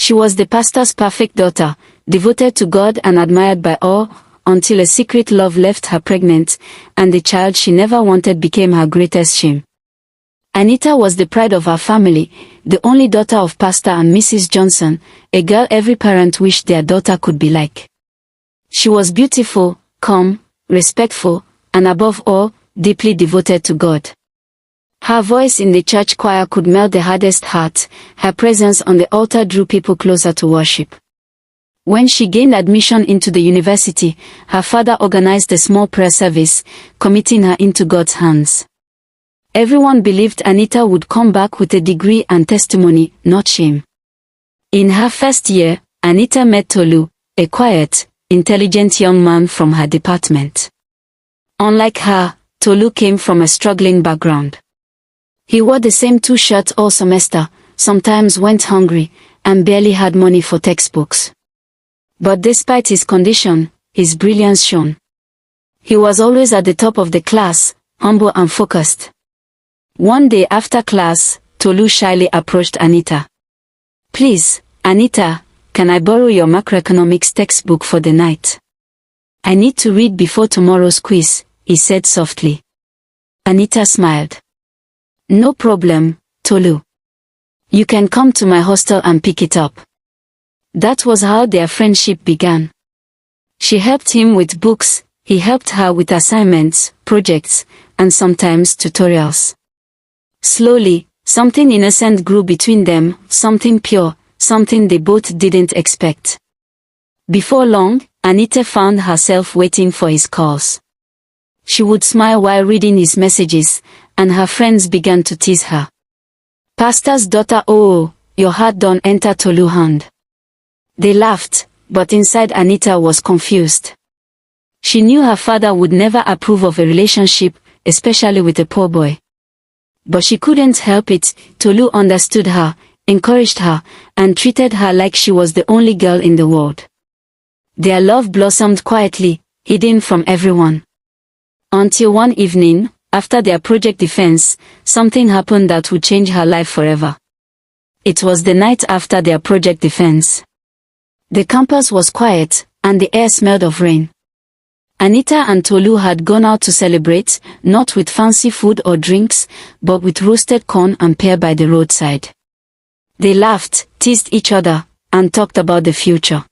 She was the pastor's perfect daughter, devoted to God and admired by all, until a secret love left her pregnant, and the child she never wanted became her greatest shame. Anita was the pride of her family, the only daughter of Pastor and Mrs. Johnson, a girl every parent wished their daughter could be like. She was beautiful, calm, respectful, and above all, deeply devoted to God. Her voice in the church choir could melt the hardest heart. Her presence on the altar drew people closer to worship. When she gained admission into the university, her father organized a small prayer service, committing her into God's hands. Everyone believed Anita would come back with a degree and testimony, not shame. In her first year, Anita met Tolu, a quiet, intelligent young man from her department. Unlike her, Tolu came from a struggling background. He wore the same 2 shirts all semester, sometimes went hungry, and barely had money for textbooks. But despite his condition, his brilliance shone. He was always at the top of the class, humble and focused. One day after class, Tolu shyly approached Anita. "Please, Anita, can I borrow your macroeconomics textbook for the night? I need to read before tomorrow's quiz," he said softly. Anita smiled. "No problem, Tolu. You can come to my hostel and pick it up." That was how their friendship began. She helped him with books, he helped her with assignments, projects, and sometimes tutorials. Slowly, something innocent grew between them, something pure, something they both didn't expect. Before long, Anita found herself waiting for his calls. She would smile while reading his messages, and her friends began to tease her. "Pastor's daughter, oh, your heart don't enter Tolu's hand." They laughed, but inside Anita was confused. She knew her father would never approve of a relationship, especially with a poor boy. But she couldn't help it. Tolu understood her, encouraged her, and treated her like she was the only girl in the world. Their love blossomed quietly, hidden from everyone. Until one evening, after their project defense, something happened that would change her life forever. It was the night after their project defense. The campus was quiet, and the air smelled of rain. Anita and Tolu had gone out to celebrate, not with fancy food or drinks, but with roasted corn and pear by the roadside. They laughed, teased each other, and talked about the future.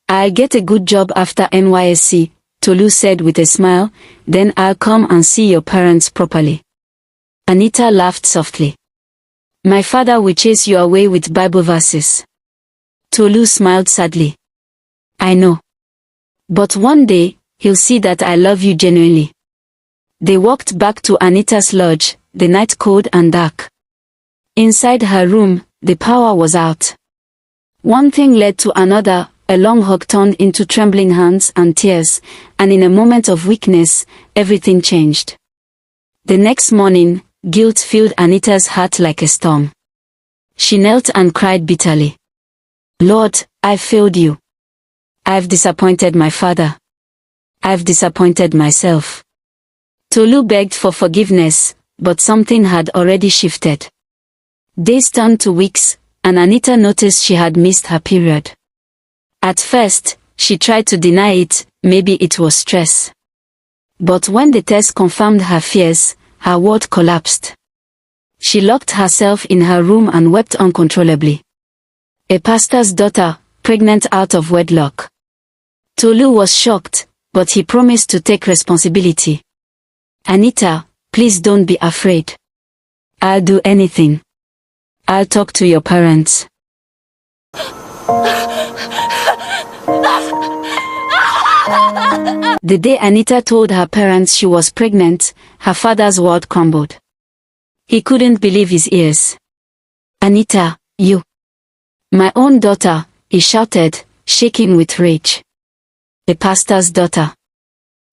"I'll get a good job after NYSC, Tolu said with a smile, "then I'll come and see your parents properly." Anita laughed softly. "My father will chase you away with Bible verses." Tolu smiled sadly. "I know. But one day, he'll see that I love you genuinely." They walked back to Anita's lodge, the night cold and dark. Inside her room, the power was out. One thing led to another, a long hug turned into trembling hands and tears, and in a moment of weakness, everything changed. The next morning, guilt filled Anita's heart like a storm. She knelt and cried bitterly. "Lord, I failed you. I've disappointed my father. I've disappointed myself." Tolu begged for forgiveness, but something had already shifted. Days turned to weeks, and Anita noticed she had missed her period. At first, she tried to deny it, maybe it was stress. But when the test confirmed her fears, her world collapsed. She locked herself in her room and wept uncontrollably. A pastor's daughter, pregnant out of wedlock. Tolu was shocked, but he promised to take responsibility. "Anita, please don't be afraid. I'll do anything. I'll talk to your parents." The day Anita told her parents she was pregnant, her father's world crumbled. He couldn't believe his ears. "Anita, you. My own daughter," he shouted, shaking with rage. "The pastor's daughter.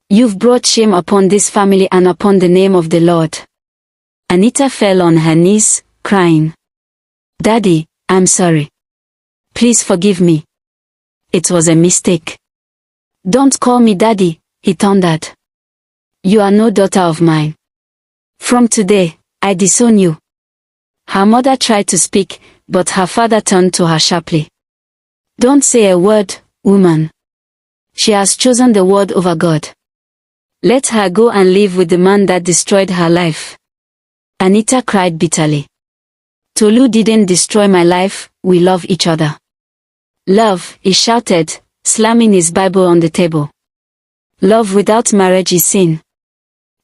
You've brought shame upon this family and upon the name of the Lord." Anita fell on her knees, crying. "Daddy, I'm sorry. Please forgive me. It was a mistake." "Don't call me Daddy," he thundered. "You are no daughter of mine. From today, I disown you." Her mother tried to speak, but her father turned to her sharply. Don't say a word, woman. She has chosen the word over God. Let her go and live with the man that destroyed her life. Anita cried bitterly. Tolu didn't destroy my life, we love each other. Love, he shouted, slamming his Bible on the table. Love without marriage is sin.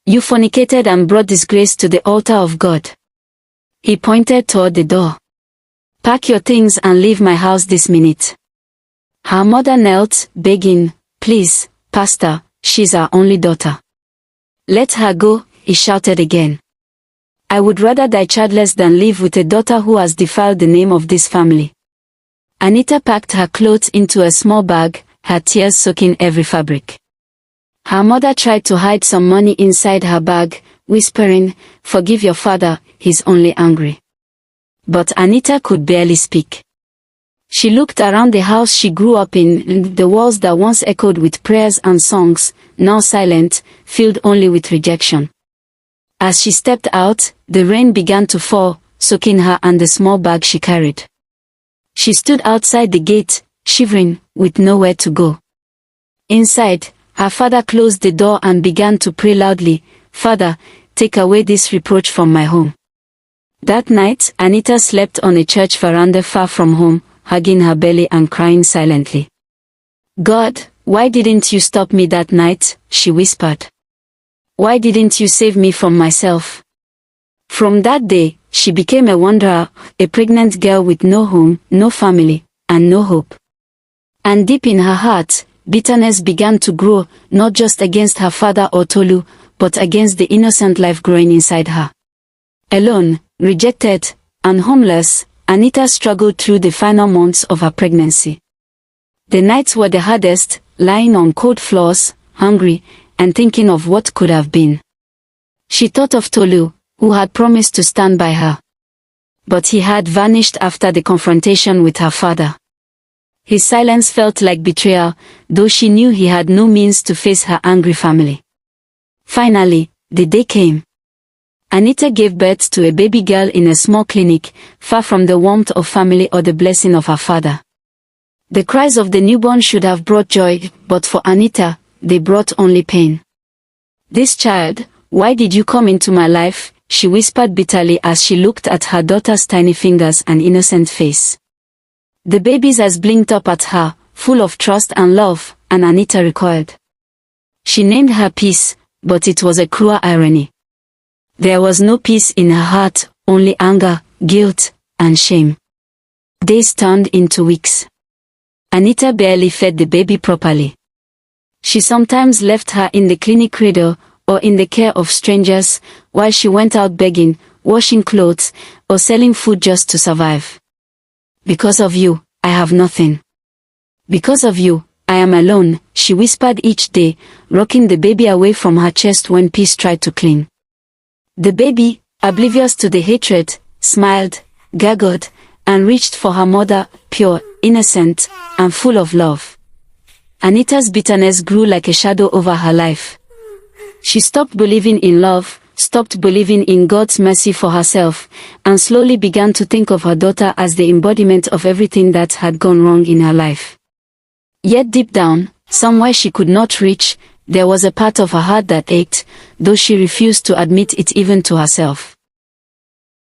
You fornicated and brought disgrace to the altar of God. He pointed toward the door. Pack your things and leave my house this minute. Her mother knelt, begging, please, Pastor, she's our only daughter. Let her go, he shouted again. I would rather die childless than live with a daughter who has defiled the name of this family. Anita packed her clothes into a small bag, her tears soaking every fabric. Her mother tried to hide some money inside her bag, whispering, forgive your father, he's only angry. But Anita could barely speak. She looked around the house she grew up in, the walls that once echoed with prayers and songs, now silent, filled only with rejection. As she stepped out, the rain began to fall, soaking her and the small bag she carried. She stood outside the gate, shivering, with nowhere to go. Inside, her father closed the door and began to pray loudly, Father, take away this reproach from my home. That night, Anita slept on a church veranda far from home, hugging her belly and crying silently. God, why didn't you stop me that night? She whispered. Why didn't you save me from myself? From that day, she became a wanderer, a pregnant girl with no home, no family, and no hope. And deep in her heart, bitterness began to grow, not just against her father or Tolu, but against the innocent life growing inside her. Alone, rejected, and homeless, Anita struggled through the final months of her pregnancy. The nights were the hardest, lying on cold floors, hungry, and thinking of what could have been. She thought of Tolu, who had promised to stand by her. But he had vanished after the confrontation with her father. His silence felt like betrayal, though she knew he had no means to face her angry family. Finally, the day came. Anita gave birth to a baby girl in a small clinic, far from the warmth of family or the blessing of her father. The cries of the newborn should have brought joy, but for Anita, they brought only pain. This child, why did you come into my life? She whispered bitterly as she looked at her daughter's tiny fingers and innocent face. The baby's eyes blinked up at her, full of trust and love, and Anita recoiled. She named her peace, but it was a cruel irony. There was no peace in her heart, only anger, guilt, and shame. Days turned into weeks. Anita barely fed the baby properly. She sometimes left her in the clinic cradle, or in the care of strangers, while she went out begging, washing clothes, or selling food just to survive. Because of you, I have nothing. Because of you, I am alone, she whispered each day, rocking the baby away from her chest when peace tried to cling. The baby, oblivious to the hatred, smiled, giggled, and reached for her mother, pure, innocent, and full of love. Anita's bitterness grew like a shadow over her life. She stopped believing in love, stopped believing in God's mercy for herself, and slowly began to think of her daughter as the embodiment of everything that had gone wrong in her life. Yet deep down, somewhere she could not reach, there was a part of her heart that ached, though she refused to admit it even to herself.